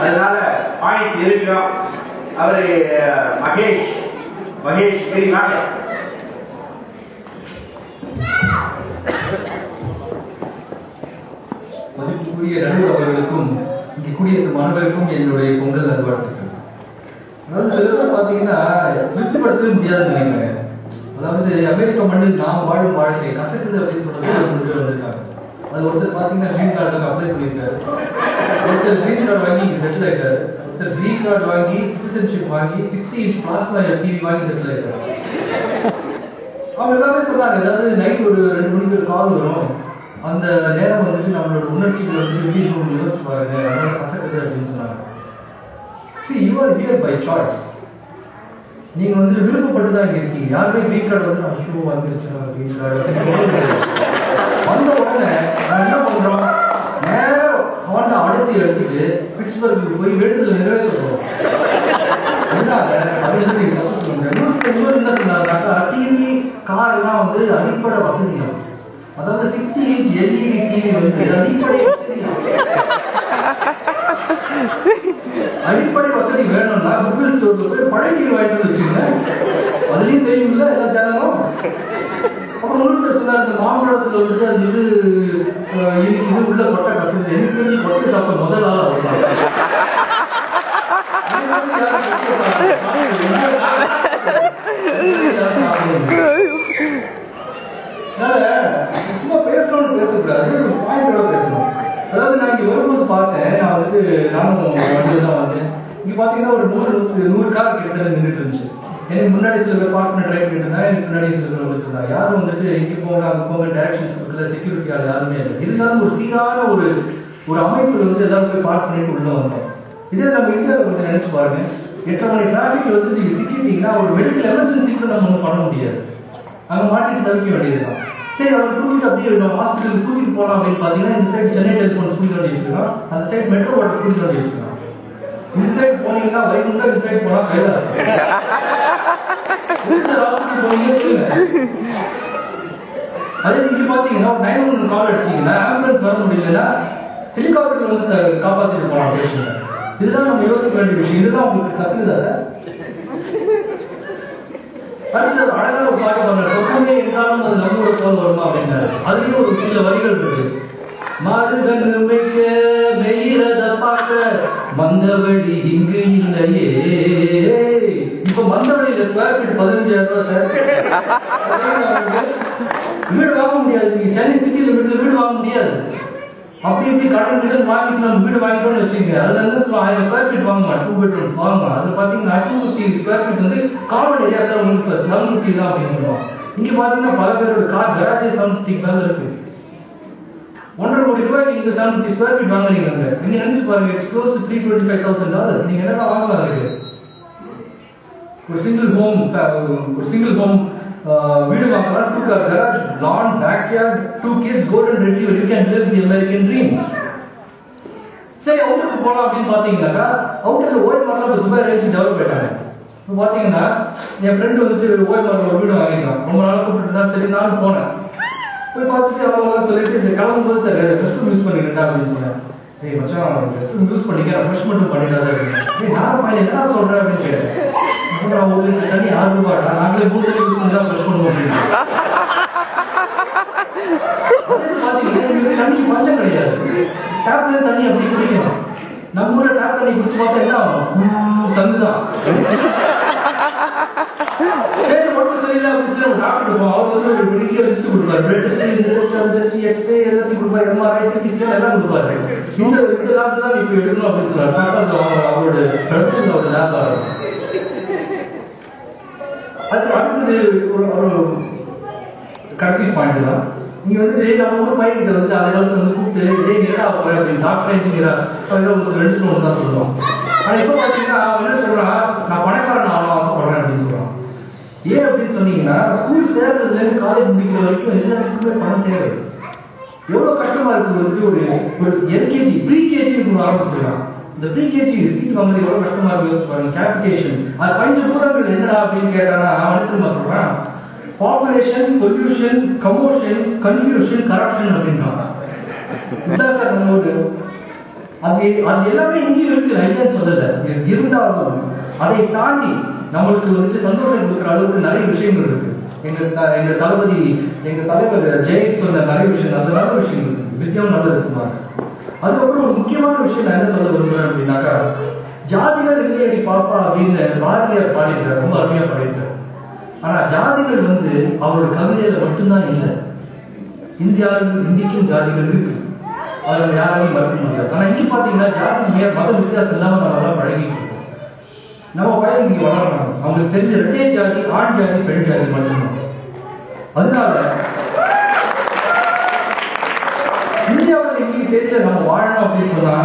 அதனால பாயிண்ட் இருக்கிறோம். அவரு மகேஷ் தெரியுமாங்க? மதிப்புக்குரிய நடுவர் அவர்களுக்கும் இங்கே கூடியிருக்கும் மாணவர்களுக்கும் என்னுடைய பொங்கல் நல்வாழ்த்துக்கள். அதாவது சிலர் பார்த்தீங்கன்னா திருப்திப்படுத்தவே முடியாதுன்னு நினைக்கிறேன். அதாவது அமெரிக்க மண்ணில் நாம் வாழும் வாழ்க்கை கசக்குது அப்படின்னு சொல்றது ஒருத்தர் வந்திருக்காங்க. அது ஒருத்தர் பார்த்தீங்கன்னா கிரீன் கார்டுக்கு அப்ளை பண்ணியிருக்காரு, ஒருத்தர் கிரீன் கார்டு வாங்கி செட்டில் ஆயிருக்காரு, ஒருத்தர் கிரீன் கார்டு வாங்கி சிட்டிசன்ஷிப் வாங்கி 60 inch பிளாஸ்மா டிவி வாங்கி செட்டில் ஆயிருக்காரு. அவங்க எல்லாமே சொன்னாங்க, ஏதாவது நைட் ஒரு 2 மணிக்கு ஒரு கால் வரும், அந்த நேரம் வந்துட்டு நம்மளோட உணர்ச்சிகள் வந்து எப்படி இருக்கும் யோசிச்சு பாருங்க, அதனால கசக்குது அப்படின்னு சொன்னாங்க. See, you are here by choice. நீங்க வந்துட்டு விருப்பப்பட்டு தான் இங்க இருக்கீங்க. யாருமே கிரீன் கார்டு வந்து ஐயோ வந்துருச்சுன்னா கிரீன் கார்டு வந்த உடனே நான் என்ன பண்றோம், நேரம் ஹாண்டா ஆடிசி எடுத்துட்டு பிட்ஸ்பர்க்கு போய் வேண்டுதல் நிறைவேற்ற போறோம். அதனால அப்படின்னு இன்னொரு என்ன சொன்னாருனாக்கா, டிவி கார் எல்லாம் வந்து அடிப்படை வசதிகள். அதாவது 60 inch LED டிவி வந்து அடிப்படை வசதி வேணும்னா கூகுள் ஸ்டோர்ல போய் பழைய டிவி வாங்கிட்டு வச்சுங்க, அதுலயும் தெரியும்ல எல்லா சேனலும். அப்புறம் முன்னாடி சொன்னார், இந்த மாம்பழத்துல வந்துட்டு அது இது உள்ள கொட்டை கசந்து எனக்கு தெரிஞ்சு கொட்டை சாப்பிட முதல் ஆள் வருவாங்க. சும்மா பேசணும்னு பேசக்கூடாது, பாயிண்டோட பேசணும். அதாவது நான் இங்க வரும்போது பார்த்தேன், நான் வந்து நானும் வண்டியில் தான் வந்தேன். இங்க பாத்தீங்கன்னா ஒரு 100 கார் கிட்ட நின்றுட்டு இருந்துச்சு. எனக்கு முன்னாடி சில பேர் பார்க் பண்ண ட்ரை பண்ணிட்டு இருந்தாங்க, எனக்கு முன்னாடி சில பேர் வந்துட்டு இருந்தாங்க. யாரும் வந்துட்டு இங்க போங்க அங்க போங்க டைரக்ஷன்ஸ் கொடுக்கல, செக்யூரிட்டி ஆள் யாருமே இல்லை. இருந்தாலும் ஒரு சீரான ஒரு அமைப்புல வந்து எல்லாரும் போய் பார்க் பண்ணிட்டு உள்ள வந்தோம். இதே நம்ம இந்தியாவில் கொஞ்சம் நினைச்சு பாருங்க, 8 மணி டிராஃபிக்ல வந்து நீங்க சிக்கிட்டீங்கன்னா ஒரு மெடிக்கல் எமர்ஜென்சிக்கு நம்ம ஒன்றும் பண்ண முடியாது, அங்க மாட்டிட்டு தவிக்க வேண்டியதுதான். சரி, அவர் தூக்கிட்டு அப்படியே நம்ம ஹாஸ்பிட்டலுக்கு தூக்கிட்டு போனோம் அப்படின்னு பாத்தீங்கன்னா, இந்த சைடு சென்னை டெலிஃபோன்ஸ் தூக்கி வண்டி வச்சுக்கலாம், அந்த சைடு மெட்ரோ வாட்டர் தூக்கி வண்டி வச்சுக்கலாம். இந்த சைடு போனீங்கன்னா வைகுண்டா, இந்த சைடு போனா கைலாசம். அதே நீங்க பாத்தீங்கன்னா 911 கால் அடிச்சீங்கன்னா ஆம்புலன்ஸ் வர முடியலன்னா ஹெலிகாப்டர்ல வந்து காப்பாத்திட்டு போலாம் பேஷண்ட். இதுதான் நம்ம யோசிக்க வேண்டிய விஷயம். இதுதான் உங்களுக்கு கசக்குதா சார்? அடுத்தது அழகான ஒரு பாட்டு பாருங்க, சொந்தமே இருந்தாலும் அது நம்மளோட போல் வருமா அப்படின்னாரு. அதுலயும் ஒரு சில வரிகள் இருக்கு. மாறுகண்ணு வைக்க வெயிறத பார்க்க மந்தவழி இங்கு இல்லையே. இப்ப மந்தவழியில ஸ்கொயர் ஃபீட் 15,000 ரூபாய் சார். வீடு வாங்க முடியாது, நீங்க சென்னை சிட்டியில வீடு வாங்க முடியாது. அப்படி இப்படி கடன் வாங்கிட்டு நம்ம வீடு வாங்கிட்டோம்னு வச்சுக்கோங்க, அதுல இருந்து 1000 ஸ்கொயர் ஃபீட் வாங்கலாம், 2 bedroom வாங்கலாம். அதுல பாத்தீங்கன்னா 250 ஸ்கொயர் ஃபீட் வந்து காமன் ஏரியா சார், உங்களுக்கு 750 தான் அப்படின்னு சொல்லுவோம். இங்க பாத்தீங்கன்னா பல பேரோட கார் கராஜே 750 மேல இருக்கு. 1.5 கோடி ரூபாய்க்கு நீங்க 750 ஸ்கொயர் ஃபீட் வாங்குறீங்க. நீங்க நினைச்சு பாருங்க, இட்ஸ் க்ளோஸ் டு $325,000. நீங்க என்ன வாங்கலாம் இருக்கு? ஒரு சிங்கிள் ஹோம் வீடு வாங்கலாம், 2 car garage, lawn, backyard, 2 kids, golden retriever. You can live the American dream. சரி, அவுட்டருக்கு போலாம் அப்படின்னு பாத்தீங்கன்னாக்கா, அவுட்டர்ல ஓய்மாரில் துபாய் ரேஞ்ச் டெவலப் ஆயிட்டாங்க. இப்போ பாத்தீங்கன்னா என் ஃப்ரெண்டு வந்துட்டு ஓய்மாரில் ஒரு வீடு வாங்கிக்கலாம், ரொம்ப நாளாக கூப்பிட்டு தான். சரி, நானும் போனேன். போய் பார்த்துட்டு அவங்க சொல்லிட்டு கிளம்பும்போது சார் ரெஸ்ட் ரூம் யூஸ் பண்ணிக்கிறேன் அப்படின்னு சொன்னேன். ஏய் மச்சான், ரெஸ்ட் ரூம் யூஸ் பண்ணிக்க, ஃப்ரெஷ் மட்டும் பண்ணிடாத. யாரும் பையன் என்ன சொல்றேன் அப்படின்னு கேட்டேன். உங்களுக்கு தண்ணி 6 ரூபாடா, நாங்களே 3 தண்ணி யூஸ் பண்ணி தான் ஃப்ரெஷ் பண்ணுவோம் அப்படின்னு. தண்ணி பஞ்சம் கிடையாது, டேப்ல தண்ணி அப்படி குடிக்கணும். நம்ம ஊர்ல டேப் தண்ணி குடிச்சு பார்த்தா என்ன ஆகும்? சங்குதான். சரி, உடம்பு சரியில்லை அப்படின்னு சொல்லி ஒரு டாக்டர் இருப்போம். அவர் வந்து ஒரு பெரிய லிஸ்ட் கொடுப்பாரு, பிளட் டெஸ்ட், எக்ஸ்ரே எல்லாத்தையும் கொடுப்பாரு, MRI, CT ஸ்கேன் எல்லாம் கொடுப்பாரு. இந்த லேப் தான் இப்போ எடுக்கணும் அப்படின்னு சொல்றாரு டாக்டர். அவரோட ஒரு லேப் ஆகும். அடுத்தது ஒரு கடைசி பாயிண்ட் தான். நீங்க வந்து நம்ம ஊர் பையன்கிட்ட வந்து அந்த காலத்துல வந்து கூப்பிட்டு என்னடா போற அப்படின்னு, டாக்டர் இன்ஜினியரா 2 ஒன்று தான் சொல்லுவோம். ஆனா இப்ப பாத்தீங்கன்னா அவன் என்ன சொல்றான், நான் பணக்காரன் ஆகணும் ஆசைப்படுறேன் அப்படின்னு சொல்றான். ஏன் அப்படின்னு சொன்னீங்கன்னா, ஸ்கூல் சேர்றதுல இருந்து காலேஜ் முடிக்கிற வரைக்கும் எல்லாத்துக்குமே பணம் தேவை. எவ்வளவு கஷ்டமா இருக்கு. ஒரு எல்கேஜி ப்ரீகேஜி ஆரம்பிச்சிருக்கான். இந்த ப்ரீகேஜி சீட் வாங்குறது எவ்வளவு கஷ்டமா இருக்கு யோசிச்சு பாருங்க. கேபிடேஷன் அது 5 தூரங்கள் என்னடா அப்படின்னு கேட்டானா அவன் திரும்ப சொல்றான், population, pollution, commotion, confusion, corruption அப்படின்றான். இதுதான் சார் நம்ம அது எல்லாமே இங்கேயும் இருக்கு, நான் இல்லைன்னு சொல்லல. இருந்தாலும் அதை தாண்டி நம்மளுக்கு வந்துட்டு சந்தோஷம் கொடுக்குற அளவுக்கு நிறைய விஷயங்கள் இருக்கு. எங்க தளபதி, எங்க தலைவர் ஜெய் சொன்ன நிறைய விஷயம், அது நல்ல விஷயம் இருக்கு. வித்யாவும் நல்ல சொன்னாங்க. அதுக்கப்புறம் ஒரு முக்கியமான விஷயம் நான் என்ன சொல்ல விரும்புறேன் அப்படின்னாக்கா, ஜாதிகள் இல்லையடி பாப்பா அப்படின்னு பாரதியார் பாடியிருக்காரு, ரொம்ப அருமையா பாடியிருக்காரு. ஆனா ஜாதிகள் வந்து அவரோட கவிதையில மட்டும்தான் இல்லை. இந்திக்கும் ஜாதிகள் இருக்கு, அதில் யாராலையும் மறுக்க முடியாது. ஆனா இங்க பாத்தீங்கன்னா ஜாதி மத வித்தியாசம் இல்லாம நம்ம எல்லாம் பழகிட்டு இருக்கோம். நம்ம பழகி இங்க வளரணும். அவங்களுக்கு தெரிஞ்ச ரெண்டே ஜாதி, ஆண் ஜாதி பெண் ஜாதி மட்டும்தான். அதனால இந்தியாவில் இன்னைக்கு தெரியல நம்ம வாழணும் அப்படின்னு சொன்னா,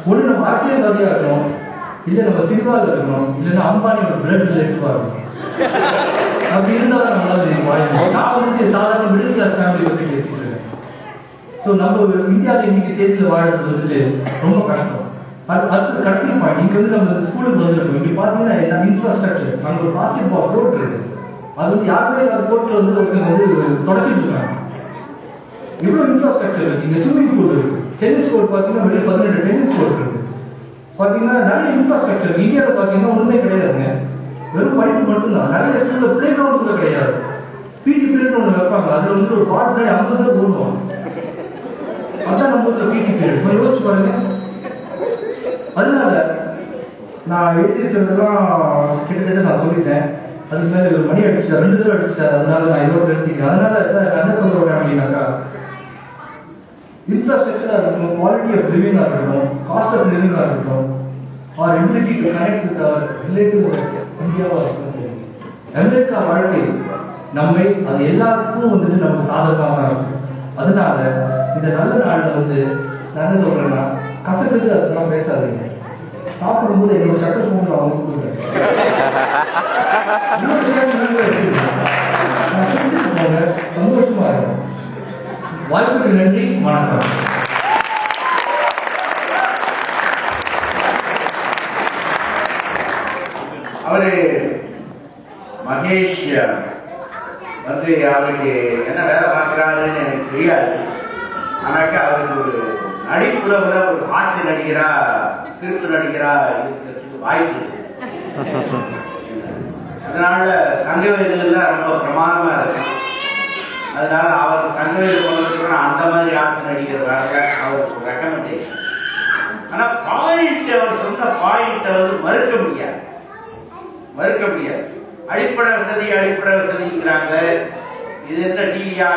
ஒண்ணு நம்ம அரசியல்வாதியா இருக்கணும், இல்ல நம்ம சினிமாவில் இருக்கணும், இல்லைன்னா அம்பானியோட பிளட் ரிலேட்டிவா இருக்கணும். அப்படி இருந்தாலும் நம்மளால வாழணும். நான் வந்து சாதாரண மிடில் கிளாஸ் ஃபேமிலி பற்றி பேசிக்கிறேன். ஸோ நம்ம இந்தியாவில் இன்னைக்கு தேதியில் வாழறது வந்துட்டு ரொம்ப கஷ்டம். அடுத்து கடைசி பாயிண்ட், இங்க வந்து நம்ம ஸ்கூலுக்கு வந்துருக்கோம். இங்க பாத்தீங்கன்னா என்ன இன்ஃப்ராஸ்ட்ரக்சர், அங்க ஒரு பாஸ்கெட் பால் கோர்ட் இருக்கு. அது வந்து யாருமே அந்த கோர்ட்ல வந்து ஒருத்தங்க வந்து தொடச்சிட்டு இருக்காங்க. இவ்வளவு இன்ஃப்ராஸ்ட்ரக்சர் இருக்கு. இங்க ஸ்விம்மிங் பூல் இருக்கு, டென்னிஸ் கோர்ட் பாத்தீங்கன்னா வெளியே 18 டென்னிஸ் கோர்ட் இருக்கு. பாத்தீங்கன்னா நிறைய இன்ஃப்ராஸ்ட்ரக்சர் இந்தியாவில் பாத்தீங்கன்னா ஒண்ணுமே கிடையாதுங்க. வெறும் படிப்பு மட்டும்தான். நிறைய ஸ்கூல்ல பிளே கிரவுண்ட் கூட கிடையாது. பிடி பீரியட் ஒன்று வைப்பாங்க, அதுல வந்து ஒரு பாட்டு 50 பேர் போடுவாங்க. அதான் நம்ம ஊர்ல பிடி பீரியட். கொஞ்சம் யோசிச்சு பாருங்க. அதனால நான் எழுதியிருக்கிறதெல்லாம் கிட்டத்தட்ட நான் சொல்லிட்டேன். அதுக்கு மேல ஒரு மணி அடிச்சுட்டேன், 2 தடவை அடிச்சுட்டேன். அதனால நான் இதோட நிறுத்திக்கிறேன். அதனால நான் என்ன சொல்ல வரேன் அப்படின்னாக்கா, இன்ஃப்ராஸ்ட்ரக்சரா இருக்கட்டும், குவாலிட்டி ஆஃப் லிவிங்கா இருக்கட்டும், காஸ்ட் ஆஃப் லிவிங்கா இருக்கட்டும், our ability to connect with our relatives இந்தியாவா இருக்கட்டும், அமெரிக்கா வாழ்க்கை நம்மை அது எல்லாருக்கும் வந்துட்டு நமக்கு சாதகமாக இருக்கும். அதனால இந்த நல்ல நாள்ல வந்து நான் என்ன சொல்றேன்னா, கசக்குது அதெல்லாம் பேசாதீங்க. சாப்பிடும்போது என்னோட சட்ட போங்க அவங்க கொடுக்குறேன், சந்தோஷமா இருக்கும். வாய்ப்புக்கு நன்றி, வணக்கம். அவரு மகேஷ் வந்து அவருக்கு என்ன வேலை பார்க்கிறாருன்னு எனக்கு தெரியாது. ஆனாக்கா அவருக்கு ஒரு நடிப்புல ஒரு ஹாஸ்ய நடிகரா, திருப்பு நடிகரா இருக்கிறதுக்கு வாய்ப்பு இருக்கு. அதனால சங்கவேதிகள்லாம் ரொம்ப பிரமாதமா இருக்கு. அதனால அவர் சங்கவேதி போனதுக்கு அந்த மாதிரி ஹாஸ்ய நடிகர் வர அவருக்கு ரெக்கமெண்டேஷன். ஆனா பாயிண்ட், அவர் சொன்ன பாயிண்ட் வந்து மறுக்க முடியாது. அடிப்படை வசதிங்கிறாங்க. இது என்ன டிவியா?